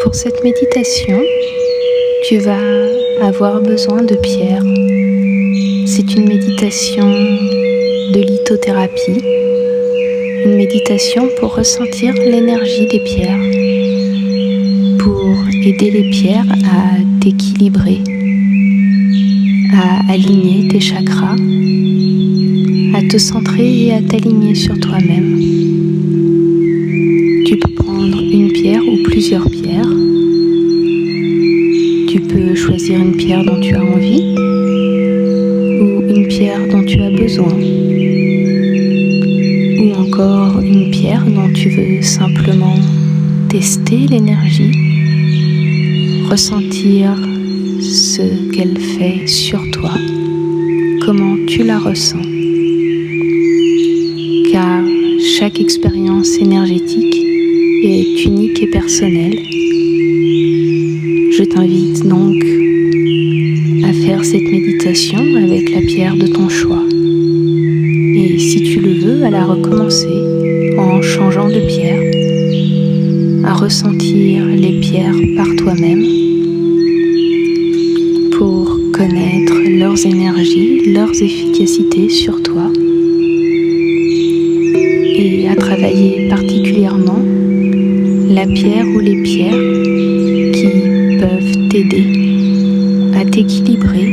Pour cette méditation, tu vas avoir besoin de pierres. C'est une méditation de lithothérapie, une méditation pour ressentir l'énergie des pierres, pour aider les pierres à t'équilibrer, à aligner tes chakras, à te centrer et à t'aligner sur toi-même. Tu peux prendre une pierre ou plusieurs pierres. Tu peux choisir une pierre dont tu as envie ou une pierre dont tu as besoin ou encore une pierre dont tu veux simplement tester l'énergie, ressentir ce qu'elle fait sur toi, comment tu la ressens. Car chaque expérience énergétique est unique et personnelle. Je t'invite donc à faire cette méditation avec la pierre de ton choix. Et si tu le veux, à la recommencer en changeant de pierre, à ressentir les pierres par toi-même pour connaître leurs énergies, leurs efficacités sur toi et à travailler particulièrement la pierre ou les pierres qui peuvent t'aider à t'équilibrer,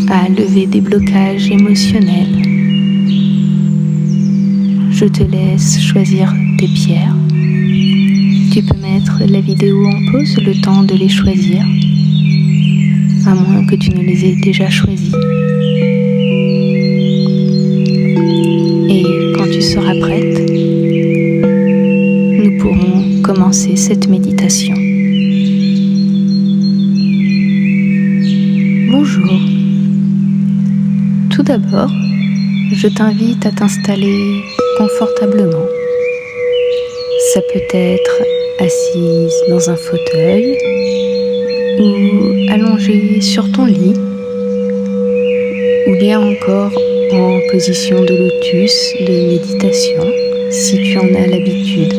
à lever des blocages émotionnels. Je te laisse choisir tes pierres. Tu peux mettre la vidéo en pause le temps de les choisir, à moins que tu ne les aies déjà choisies. Et quand tu seras prête, nous pourrons commencer cette méditation. Bonjour. Tout d'abord, je t'invite à t'installer confortablement. Ça peut être assise dans un fauteuil ou allongée sur ton lit ou bien encore en position de lotus de méditation si tu en as l'habitude.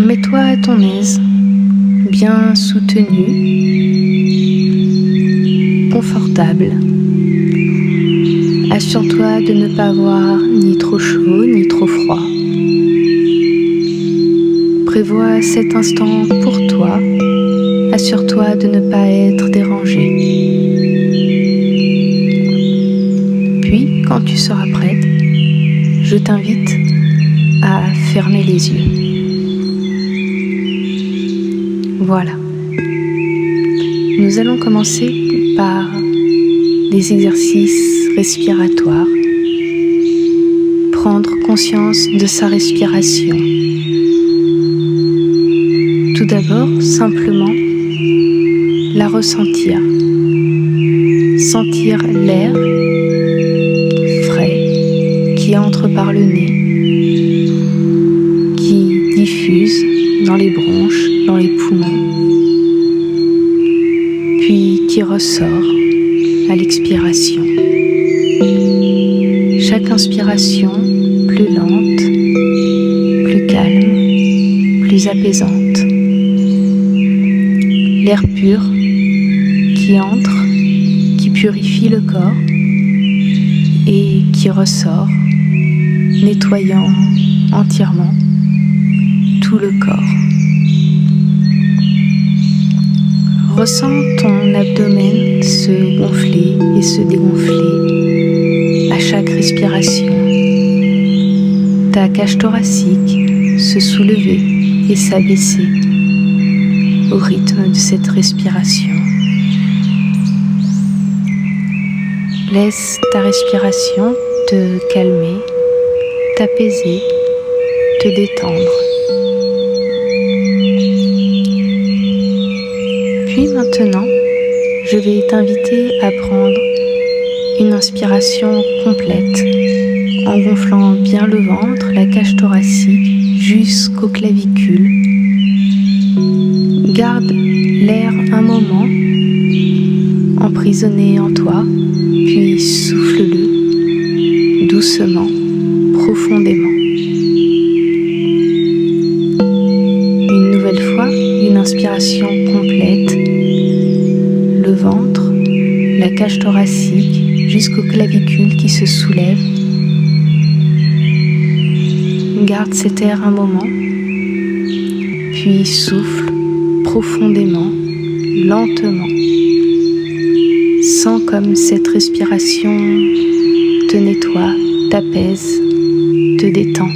Mets-toi à ton aise, bien soutenu, confortable. Assure-toi de ne pas avoir ni trop chaud ni trop froid. Prévois cet instant pour toi. Assure-toi de ne pas être dérangé. Puis, quand tu seras prête, je t'invite à fermer les yeux. Voilà. Nous allons commencer par des exercices respiratoires. Prendre conscience de sa respiration. Tout d'abord, simplement la ressentir. Sentir l'air frais qui entre par le nez, qui diffuse dans les bronches, dans les poumons, puis qui ressort à l'expiration. Chaque inspiration plus lente, plus calme, plus apaisante. L'air pur qui entre, qui purifie le corps et qui ressort, nettoyant entièrement tout le corps. Ressens ton abdomen se gonfler et se dégonfler à chaque respiration. Ta cage thoracique se soulever et s'abaisser au rythme de cette respiration. Laisse ta respiration te calmer, t'apaiser, te détendre. Puis maintenant, je vais t'inviter à prendre une inspiration complète en gonflant bien le ventre, la cage thoracique jusqu'aux clavicules. Garde l'air un moment emprisonné en toi, puis souffle-le doucement, profondément. inspiration complète, le ventre, la cage thoracique jusqu'aux clavicules qui se soulèvent. Garde cet air un moment, puis souffle profondément, lentement. Sens comme cette respiration te nettoie, t'apaise, te détend.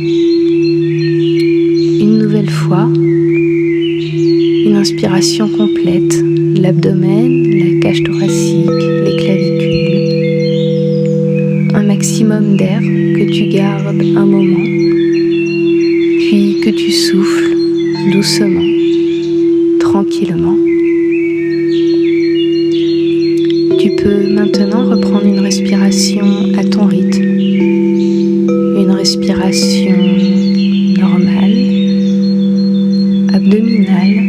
Une nouvelle fois, une inspiration complète, l'abdomen, la cage thoracique, les clavicules. Un maximum d'air que tu gardes un moment, puis que tu souffles doucement, tranquillement. Tu peux maintenant reprendre une respiration à ton rythme, une respiration normale, abdominale,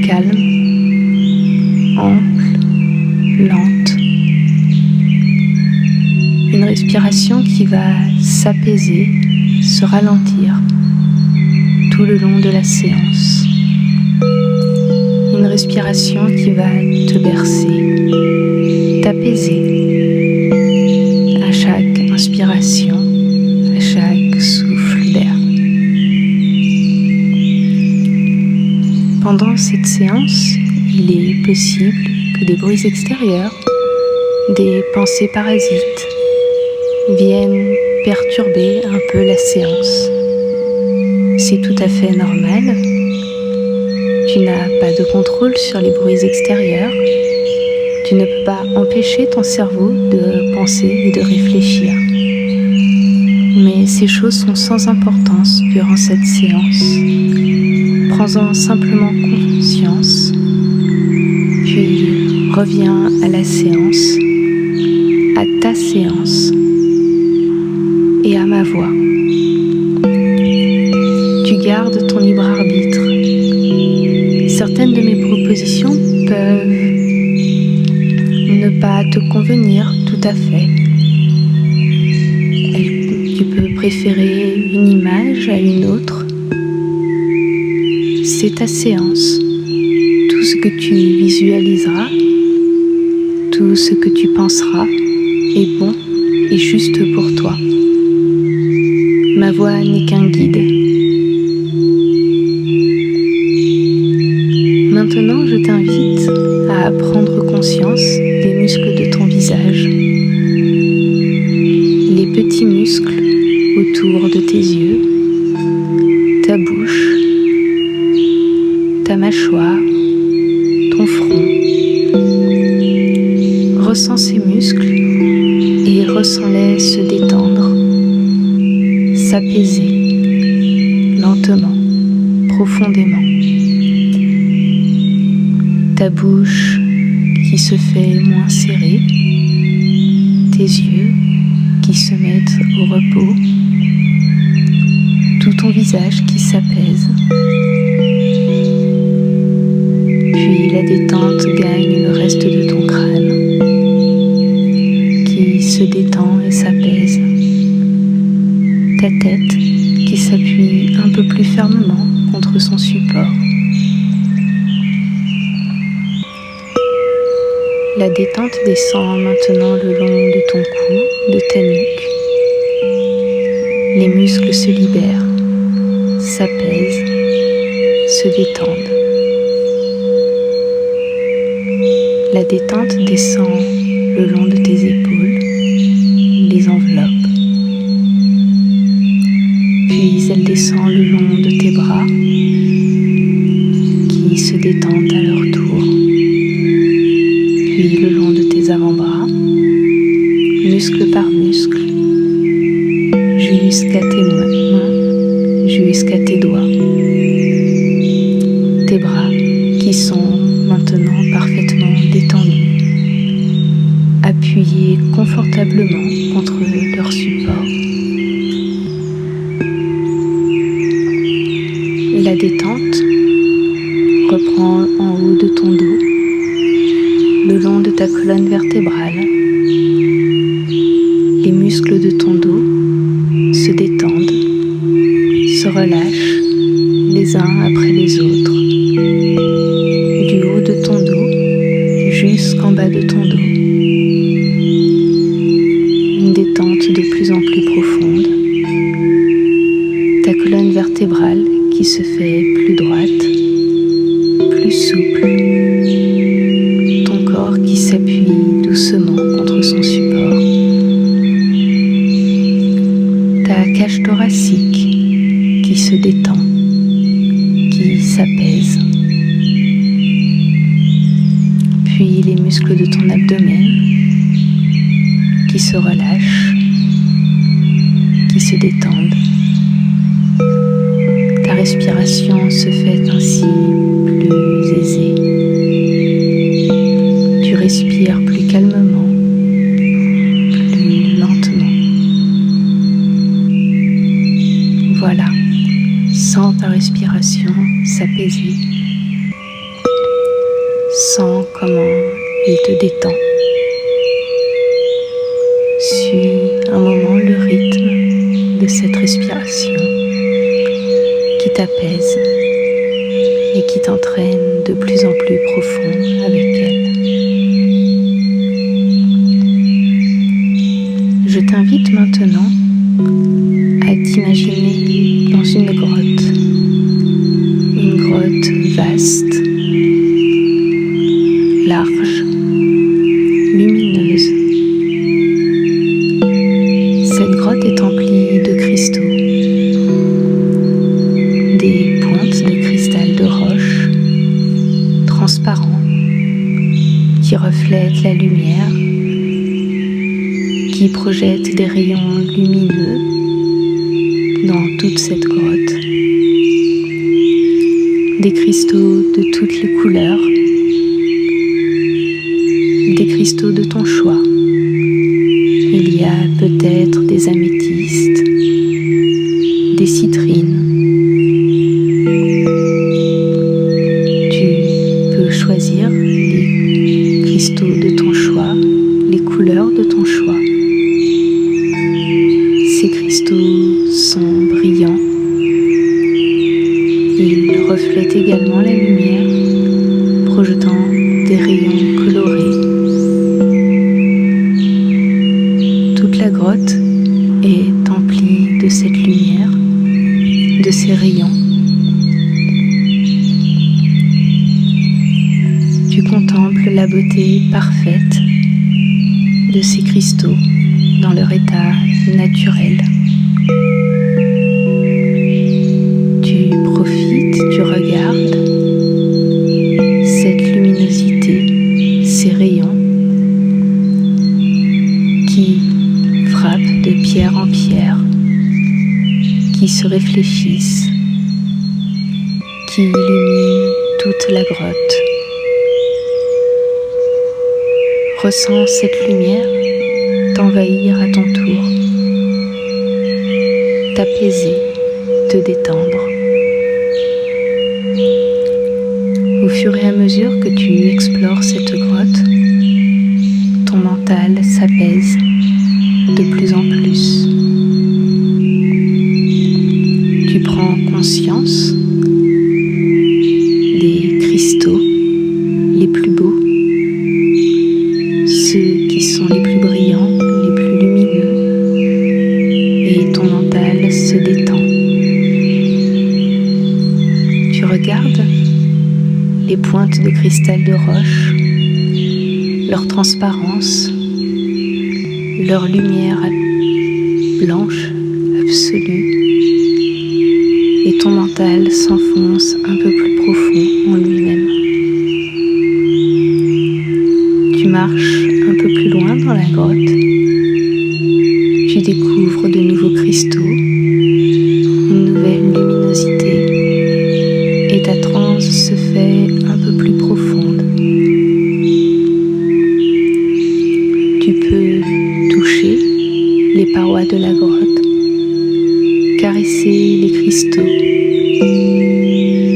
calme, ample, lente. Une respiration qui va s'apaiser, se ralentir tout le long de la séance. Une respiration qui va te bercer, t'apaiser à chaque inspiration, à chaque souffle d'air. Pendant cette séance, il est possible que des bruits extérieurs, des pensées parasites viennent perturber un peu la séance. C'est tout à fait normal. Tu n'as pas de contrôle sur les bruits extérieurs. Tu ne peux pas empêcher ton cerveau de penser et de réfléchir. Mais ces choses sont sans importance durant cette séance. Prends-en simplement conscience, puis reviens à la séance, à ta séance et à ma voix. Tu gardes ton libre arbitre. Certaines de mes propositions peuvent ne pas te convenir tout à fait. Tu peux préférer une image à une autre. C'est ta séance. Tout ce que tu visualiseras, tout ce que tu penseras est bon et juste pour toi. Ma voix n'est qu'un guide. Maintenant, je t'invite à prendre conscience des muscles de ton visage. Les petits muscles autour de tes yeux, ta bouche, ta mâchoire, ton front. Ressens ces muscles et ressens-les se détendre, s'apaiser lentement, profondément. Ta bouche qui se fait moins serrée, tes yeux qui se mettent au repos, tout ton visage qui s'apaise. Puis la détente gagne le reste de ton crâne, qui se détend et s'apaise. Ta tête qui s'appuie un peu plus fermement contre son support. La détente descend maintenant le long de ton cou, de ta nuque. Les muscles se libèrent, s'apaisent, se détendent. La détente descend le long de tes épaules, les enveloppe. Puis elle descend le long de tes bras, qui se détendent à leur tour. Puis le long de tes avant-bras, muscle par muscle, jusqu'à tes mains, jusqu'à tes doigts. Tes bras qui sont maintenant parfaitement détendus, appuyés confortablement contre leur support. La détente reprend en haut de ton dos, le long de ta colonne vertébrale. Les muscles de ton dos se détendent, se relâchent les uns après les autres. profonde, ta colonne vertébrale qui se fait plus droite, plus souple, ton corps qui s'appuie doucement contre son support, ta cage thoracique qui se détend, qui s'apaise, puis les muscles de ton abdomen qui se relâchent, qui se détendent. Ta respiration se fait ainsi plus aisée. Tu respires plus calmement, plus lentement. Voilà, sens ta respiration s'apaiser. Sens comment elle te détend. Suis un moment le rythme de cette respiration qui t'apaise et qui t'entraîne de plus en plus profond avec elle. Je t'invite maintenant à t'imaginer dans une grotte vaste, large, lumineuse. Cette grotte est emplie de cristaux, des pointes de cristal de roche, transparents, qui reflètent la lumière, qui projettent des rayons lumineux dans toute cette grotte. Des cristaux de toutes les couleurs, des cristaux de ton choix. Il y a peut-être des améthystes, des citrines. Tu peux choisir les cristaux de ton choix, les couleurs de ton choix. Ces cristaux sont brillants. Ils reflètent également la lumière, projetant des rayons colorés. Toute la grotte est emplie de cette lumière, de ces rayons. Tu contemples la beauté parfaite de ces cristaux dans leur état naturel. Tu profites, tu regardes cette luminosité, ces rayons qui frappent de pierre en pierre, qui se réfléchissent, qui illuminent toute la grotte. Ressens cette lumière t'envahir à ton tour, t'apaiser, te détendre. Au fur et à mesure que tu explores cette grotte, ton mental s'apaise de plus en plus. Tu prends conscience des cristaux les plus beaux, ceux qui sont les plus brillants, les plus lumineux, et ton mental se détend. Tu regardes les pointes de cristal de roche, leur transparence, leur lumière blanche absolue, et ton mental s'enfonce un peu plus profond en lui-même. Tu marches un peu plus loin dans la grotte, tu découvres de nouveaux cristaux, une nouvelle luminosité, et ta transe se fait un peu plus profonde. Tu peux toucher les parois de la grotte, caresser les cristaux,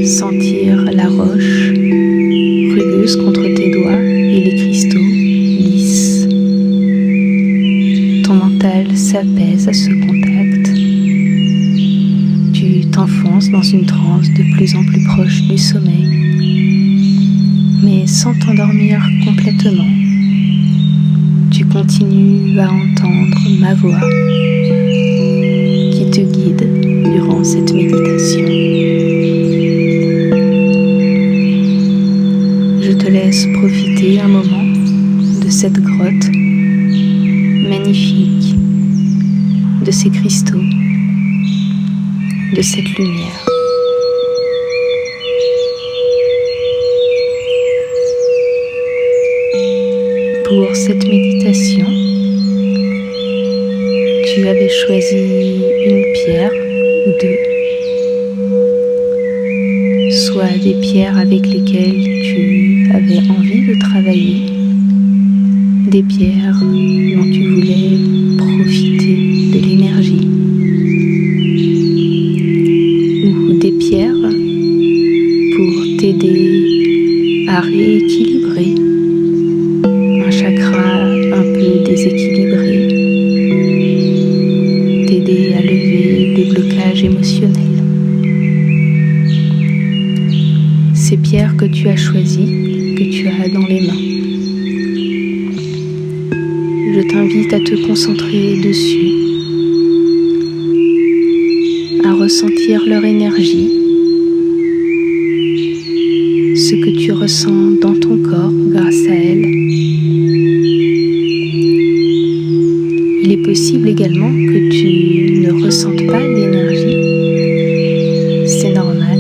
sentir la roche rugueuse contre tes doigts et les cristaux lisses. Ton mental s'apaise à ce contact. Tu t'enfonces dans une transe de plus en plus proche du sommeil, mais sans t'endormir complètement. Tu continues à entendre ma voix durant cette méditation. Je te laisse profiter un moment de cette grotte magnifique, de ces cristaux, de cette lumière. Pour cette méditation, tu avais choisi une pierre ou deux, soit des pierres avec lesquelles tu avais envie de travailler, des pierres dont tu voulais profiter de l'énergie, ou des pierres pour t'aider à rééquilibrer un chakra un peu déséquilibré, t'aider à lever des blocages émotionnels. Ces pierres que tu as choisies, que tu as dans les mains, je t'invite à te concentrer dessus, à ressentir leur énergie, ce que tu ressens dans ton corps grâce à elles. Il est possible également que tu ne ressentes pas d'énergie. C'est normal.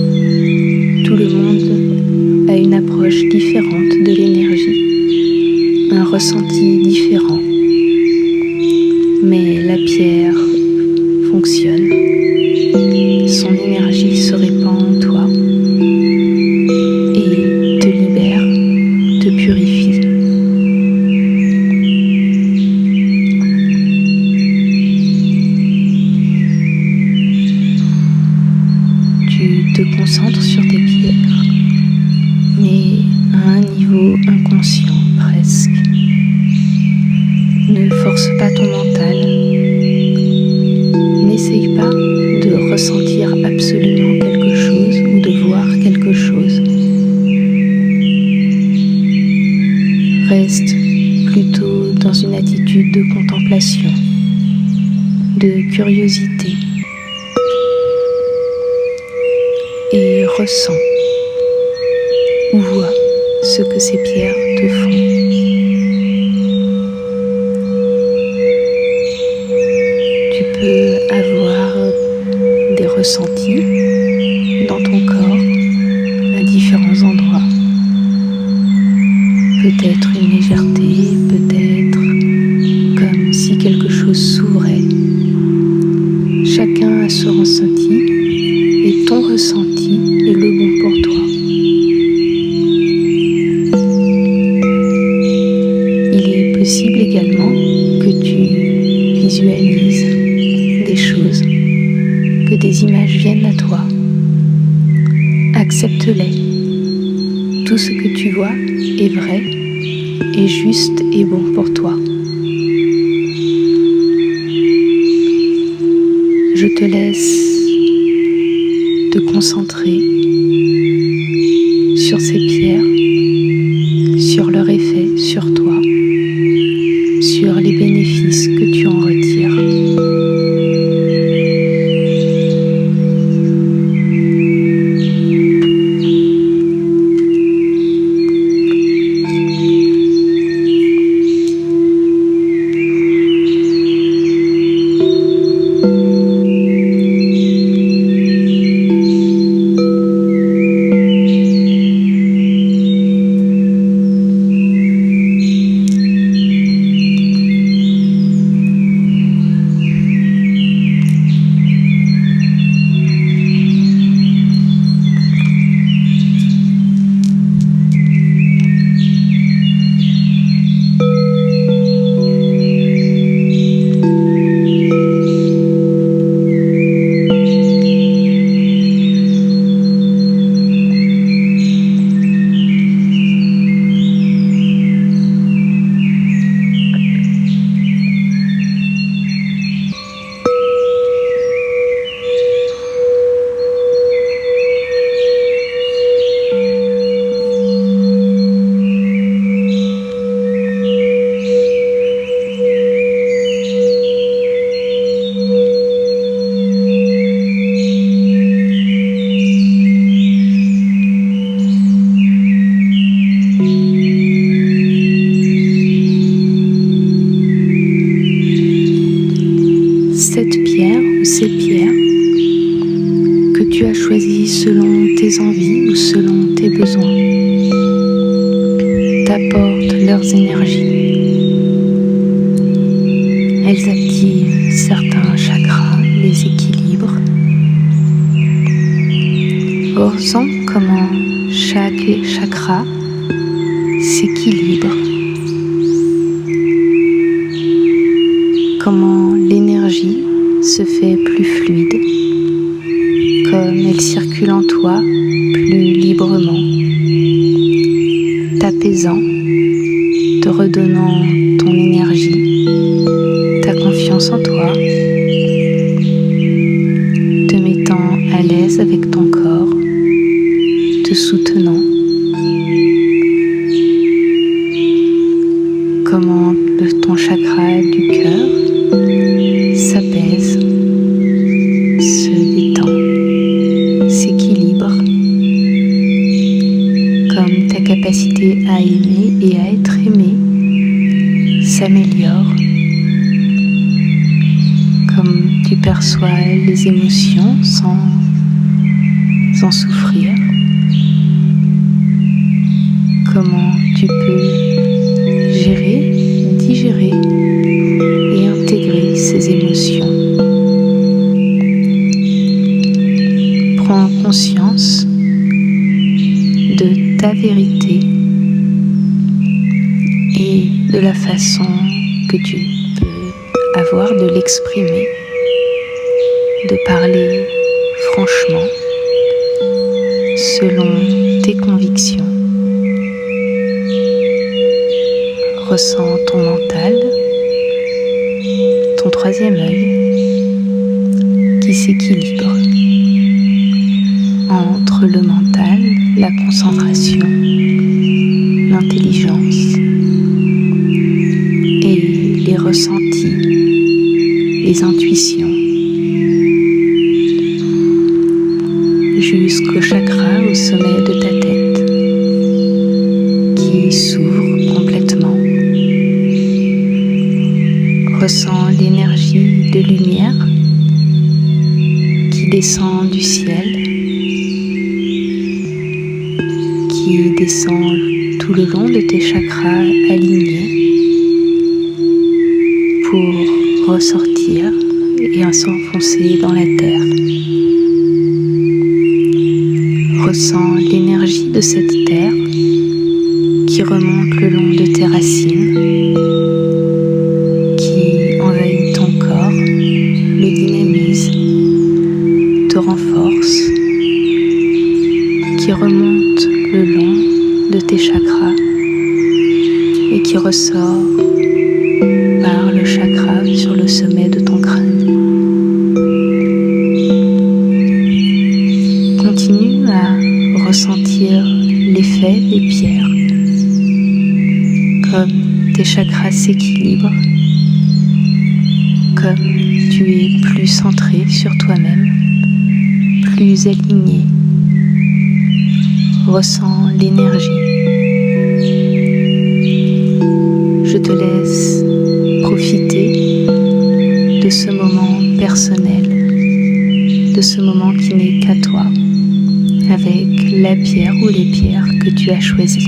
Tout le monde a une approche différente de l'énergie, un ressenti différent. Mais la pierre fonctionne. Son énergie se répand en toi et te libère, te purifie. Tu te concentres sur tes pierres, mais à un niveau inconscient presque. Ne force pas ton mental. N'essaye pas de ressentir absolument quelque chose ou de voir quelque chose. Reste plutôt dans une attitude de contemplation, de curiosité. Et ressens ou vois ce que ces pierres te font. Tu peux avoir des ressentis dans ton corps à différents endroits. Peut-être une légèreté, peut-être comme si quelque chose s'ouvrait. Chacun a ce ressenti et ton ressenti est le bon pour toi. Il est possible également que tu visualises des choses, que des images viennent à toi. Accepte-les. Tout ce que tu vois est vrai, est juste et bon pour toi. Je te laisse te concentrer sur ces pierres, sur leur effet sur toi, sur les bénéfices que tu en retires. ces pierres que tu as choisies selon tes envies ou selon tes besoins t'apportent leurs énergies. Elles activent certains chakras, les équilibrent. Ressens comment chaque chakra s'équilibre, comment l'énergie se fait plus fluide, comme elle circule en toi plus librement, t'apaisant, te redonnant ton énergie, ta confiance en toi, te mettant à l'aise avec ton corps, te soutenant. Comment ton chakra du cœur s'apaise, se détend, s'équilibre, comme ta capacité à aimer et à être aimé s'améliore, comme tu perçois les émotions sans en souffrir, comment tu peux gérer, digérer et intégrer ces émotions. Prends conscience de ta vérité et de la façon que tu peux avoir de l'exprimer, de parler franchement, selon tes convictions. Ressens ton mental, ton troisième œil qui s'équilibre entre le mental, la concentration, l'intelligence et les ressentis, les intuitions, jusqu'au chakra au sommet de ta tête qui s'ouvre complètement. Ressens l'énergie de lumière qui descend du ciel, qui descend tout le long de tes chakras alignés pour ressortir et s'enfoncer dans la terre. Ressens l'énergie de cette terre qui remonte le long de tes racines, qui envahit ton corps, le dynamise, te renforce, qui remonte le long de tes chakras et qui ressort par le chakra sur le sommet de ton crâne. Continue à ressentir l'effet des pierres, comme tes chakras s'équilibrent, comme tu es plus centré sur toi-même, plus aligné. Ressens l'énergie. Je te laisse profiter de ce moment personnel, de ce moment qui n'est qu'à toi, avec la pierre ou les pierres que tu as choisies.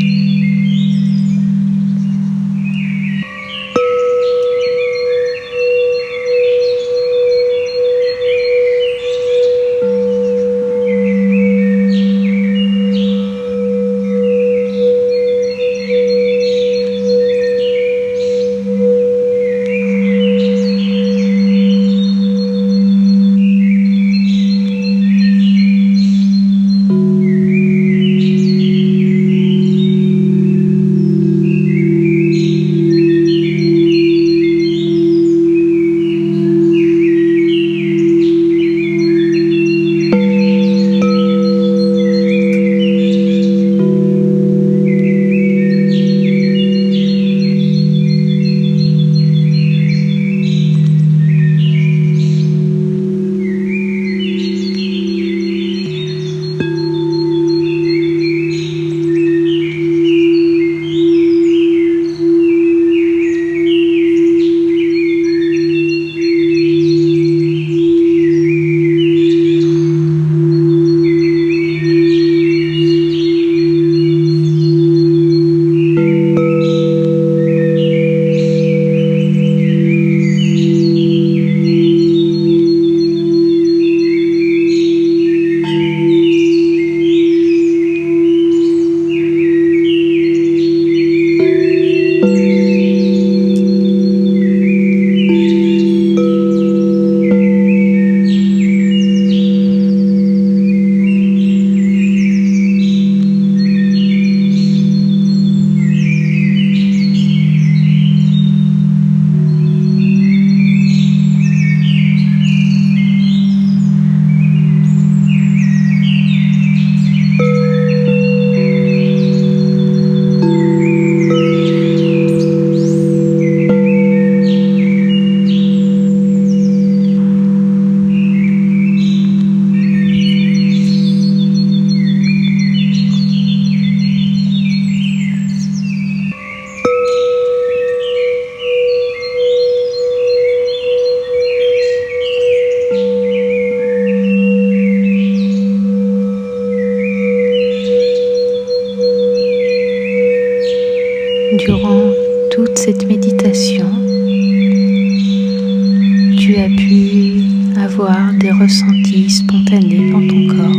énergie spontanée dans ton corps.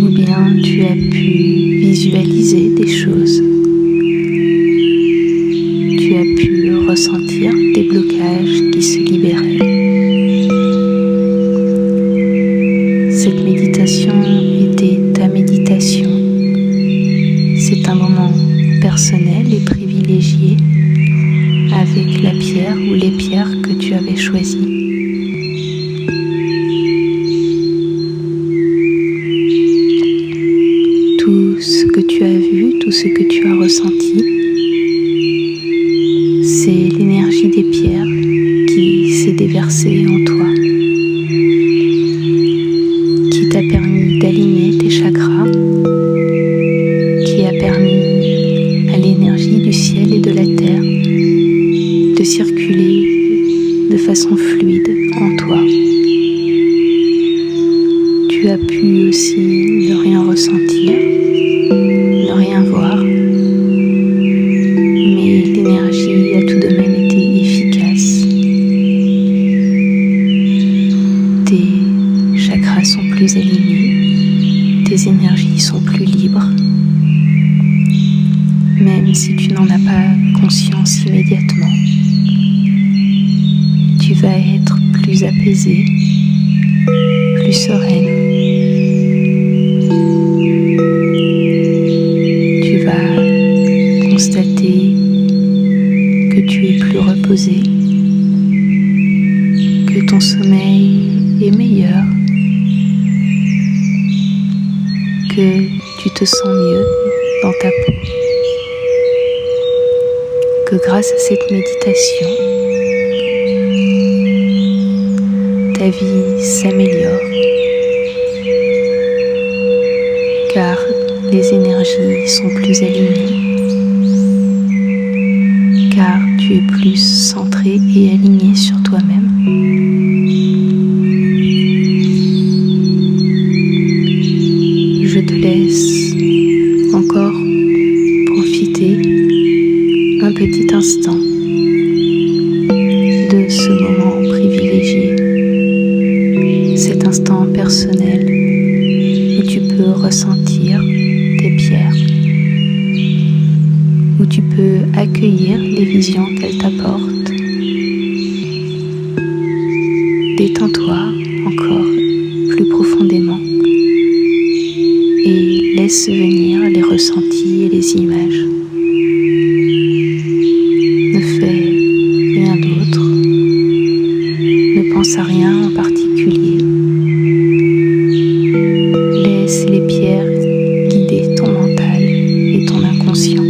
Ou bien tu as pu visualiser des choses. Tu as pu ressentir des blocages qui se libéraient. Cette méditation était ta méditation. C'est un moment personnel et privilégié avec la pierre ou les pierres que tu avais choisies. Tout ce que tu as vu, tout ce que tu as ressenti, c'est l'énergie des pierres qui s'est déversée en toi, qui t'a permis d'aligner tes chakras, qui a permis à l'énergie du ciel et de la terre de circuler de façon fluide en toi. Tu as pu aussi ne rien ressentir, ne rien voir, mais l'énergie a tout de même été efficace. Tes chakras sont plus alignés, tes énergies sont plus libres. Même si tu n'en as pas conscience immédiatement, tu vas être plus apaisé, plus sereine. Tu vas constater que tu es plus reposé, que ton sommeil est meilleur, que tu te sens mieux dans ta peau, que grâce à cette méditation, ta vie s'améliore, car les énergies sont plus alignées, car tu es plus centré et aligné sur toi-même. Je te laisse encore profiter un petit instant de ce moment privilégié, cet instant personnel où tu peux ressentir tes pierres, où tu peux accueillir les visions qu'elles t'apportent. Détends-toi encore plus profondément et laisse venir les ressentis et les images. Ne fais rien d'autre, ne pense à rien en particulier. Laisse les pierres guider ton mental et ton inconscient.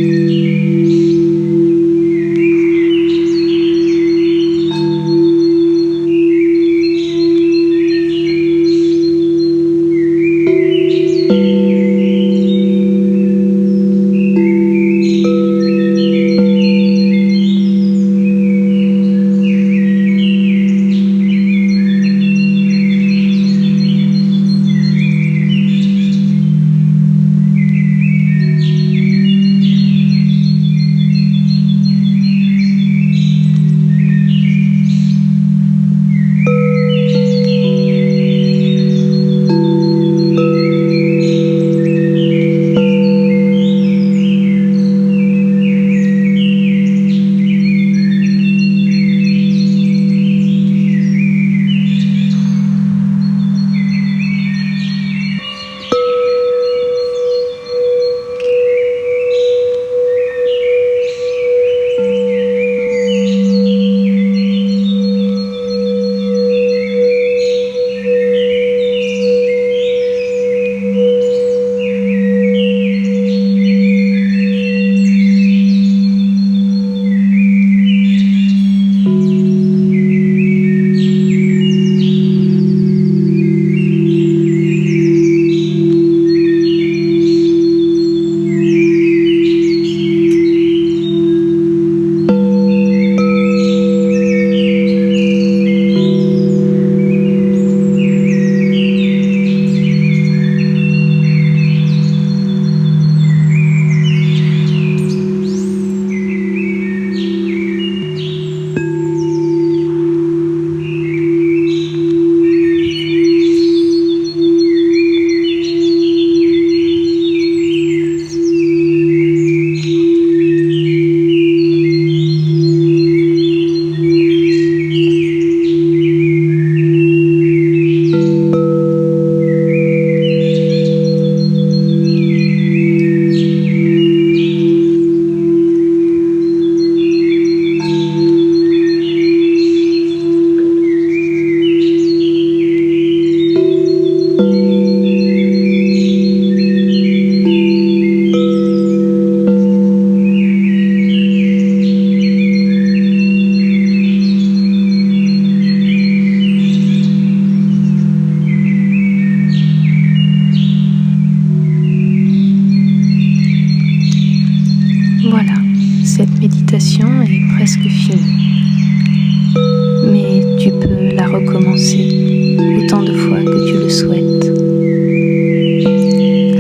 recommencer autant de fois que tu le souhaites,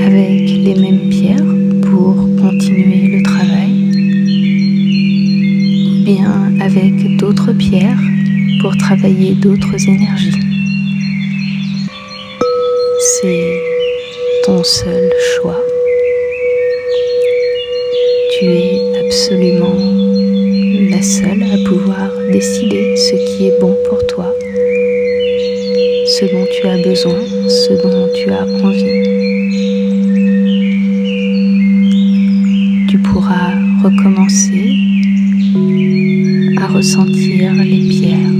avec les mêmes pierres pour continuer le travail, ou bien avec d'autres pierres pour travailler d'autres énergies. C'est ton seul choix. Tu es absolument la seule à pouvoir décider ce qui est bon pour toi, ce dont tu as besoin, ce dont tu as envie. Tu pourras recommencer à ressentir les pierres,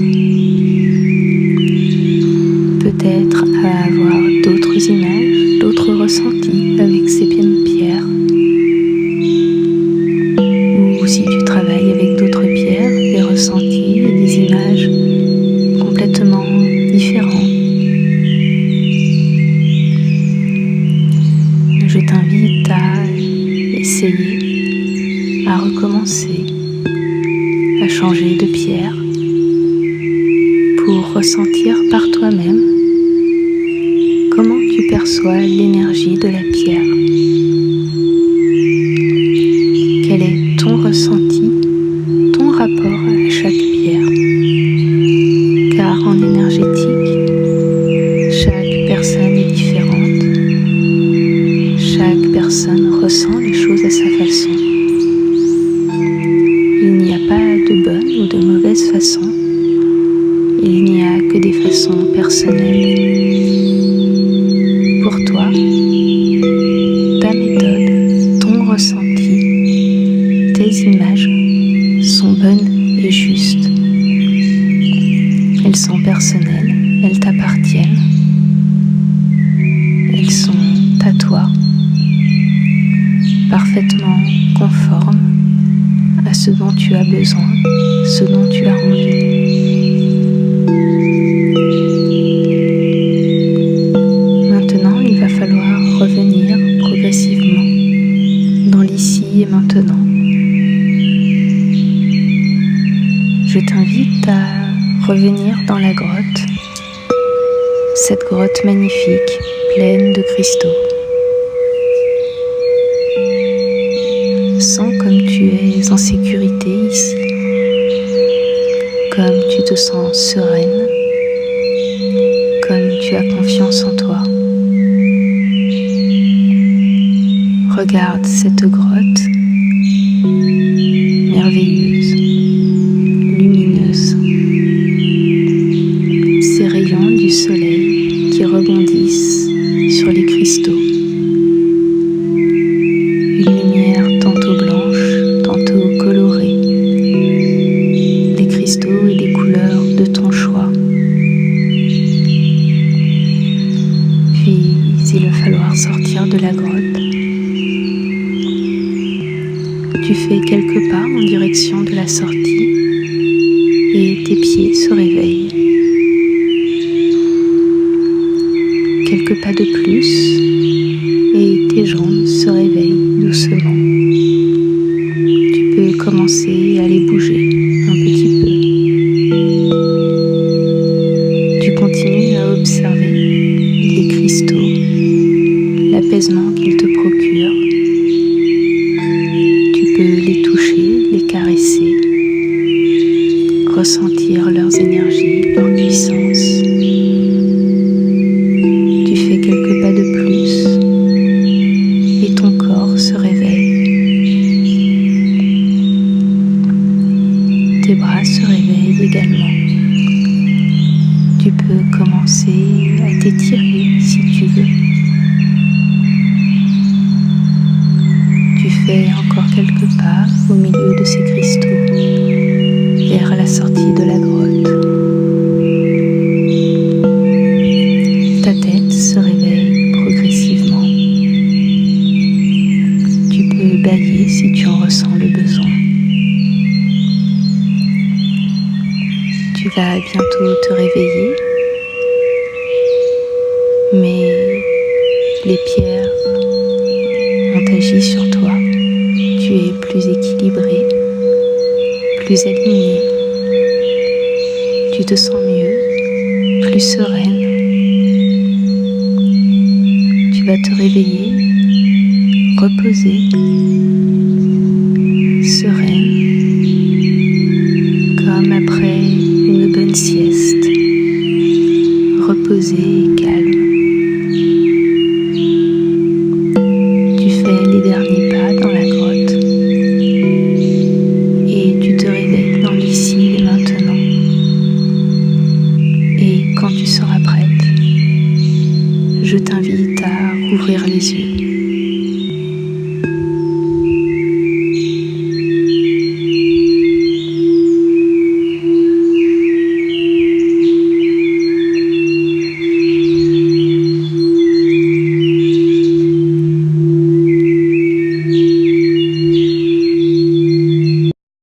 peut-être à avoir d'autres images, d'autres ressentis avec ces mêmes pierres. Ou si tu travailles avec d'autres pierres, des ressentis et des images complètement différents. Je t'invite à essayer, à recommencer, à changer de pierre pour ressentir par toi-même comment tu perçois l'énergie de la pierre. Quel est ton ressenti, ton rapport à chaque pierre? Car en énergétique, chaque personne est différente. Chaque personne ressent les choses à sa façon. Il n'y a pas de bonne ou de mauvaise façon. Il n'y a que des façons personnelles. Pour toi, ta méthode, ton ressenti, tes images sont bonnes et justes. Elles sont personnelles, elles t'appartiennent. Elles sont à toi, parfaitement conformes à ce dont tu as besoin, ce dont tu as envie. Maintenant, il va falloir revenir progressivement dans l'ici et maintenant. Je t'invite à revenir dans la grotte, cette grotte magnifique, pleine de cristaux. Sens comme tu es en sécurité ici, comme tu te sens sereine, comme tu as confiance en toi. Regarde cette grotte merveilleuse, lumineuse, ces rayons du soleil qui rebondissent sur les cristaux. Une lumière tantôt blanche, tantôt colorée, des cristaux et des couleurs de ton choix. Puis il va falloir sortir de la grotte. Tu fais quelques pas en direction de la sortie et tes pieds se réveillent. Quelques pas de plus et tes jambes se réveillent doucement. Tu peux commencer à les bouger un petit peu. Tu continues à observer les cristaux, l'apaisement qu'ils te procurent. Tu peux les toucher, les caresser, ressentir leurs énergies, leur puissance. Tu fais quelques pas de plus et ton corps se réveille. Tes bras se réveillent également. Tu peux commencer à t'étirer si tu veux. Tu fais encore quelques pas au milieu de ces cristaux vers la sortie de la grotte. Ta tête se réveille progressivement. Tu peux bâiller si tu en ressens le besoin. Tu vas bientôt te réveiller, mais les pierres ont agi sur toi. Tu es plus équilibré, plus aligné. Tu te sens mieux, plus sereine. Tu vas te réveiller, reposée, sereine, comme après une bonne sieste, reposée et calme. Tu fais les derniers pas dans la grotte et tu te réveilles dans l'ici et maintenant. Et quand tu seras prête, je t'invite à ouvrir les yeux.